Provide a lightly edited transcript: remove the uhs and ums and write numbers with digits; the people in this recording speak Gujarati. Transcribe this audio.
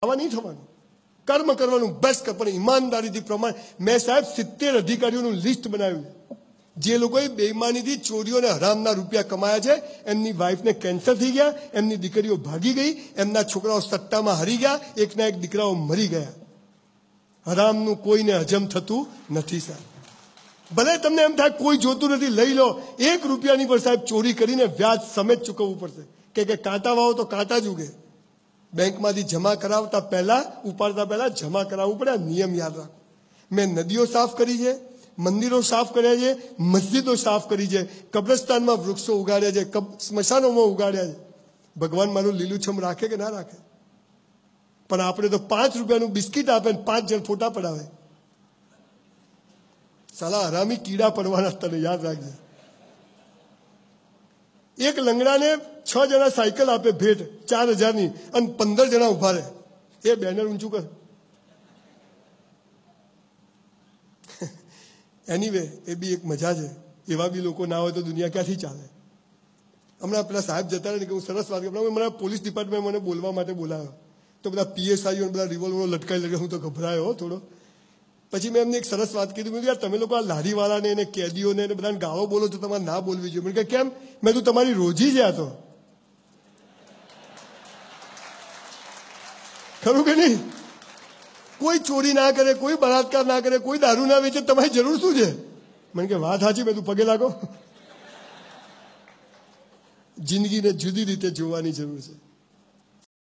આવા નહીં થવાનું. કર્મ કરવાનું બેસ્ટ, પણ ઈમાનદારીથી પ્રમાણ. મેં સાહેબ 70 અધિકારીઓનું લિસ્ટ બનાવ્યું જે લોકોએ બેઈમાનીથી ચોરીઓ અને હરામના રૂપિયા કમાયા છે. એમની વાઈફને કેન્સર થઈ ગયા, એમની દીકરીઓ ભાગી ગઈ, એમના છોકરાઓ સટ્ટામાં હારી ગયા, એકના એક દીકરાઓ મરી ગયા. હરામનું કોઈને હજમ થતું નથી સાહેબ. ભલે તમને એમ થાય કોઈ જોતું નથી, લઈ લો. 1 રૂપિયાની પર સાહેબ ચોરી કરીને વ્યાજ સમેત ચૂકવવું પડશે. કે કાંટા વાવો તો કાંટા જ ઉગે. બેંકમાંથી જમા કરાવતા પહેલા, ઉપાડતા પહેલા જમા કરાવવું પડે. આ નિયમ યાદ રાખો. મેં નદીઓ સાફ કરી છે, મંદિરો સાફ કર્યા છે, મસ્જિદો સાફ કરી છે, કબ્રસ્તાનમાં વૃક્ષો ઉગાડ્યા છે, સ્મશાનોમાં ઉગાડ્યા છે. ભગવાન મારું લીલુંછમ રાખે કે ના રાખે? પણ આપણે તો 5 રૂપિયાનું બિસ્કિટ આપે ને 5 જણ ફોટા પડાવે. સાલા હરામી કીડા પડવાના, તને યાદ રાખજે. એક લંગડાને 6 જણા સાયકલ આપે ભેટ 4000ની, અને 15 જણા ઉભા રહે. એ બેનર ઊંચું કર. એનીવે, એ બી એક મજા છે. એવા બી લોકો ના હોય તો દુનિયા ક્યાંથી ચાલે? હમણાં પેલા સાહેબ જતા રહે ને કે હું સરસ વાત કરું. મને પોલીસ ડિપાર્ટમેન્ટ મને બોલવા માટે બોલાવ્યો, તો બધા PSIઓ બધા રિવોલ્વરો લટકાઈ લટકાઈ, હું તો ગભરાયો થોડો. પછી મેં એમને એક સરસ વાત કીધી, યાર તમે લોકો આ લારીવાળાને એને કેદીઓને બધાને ગાળો બોલો છો, તમારે ના બોલવી જોઈએ. મને કે કેમ? મેં તું તમારી રોજી જ આ તો ખરું કે નહીં? કોઈ ચોરી ના કરે, કોઈ બળાત્કાર ના કરે, કોઈ દારૂ ના વેચે, તમારી જરૂર શું છે? મને કે વાત સાચી. મેં તું પગે લાગો. જિંદગીને જુદી રીતે જોવાની જરૂર છે.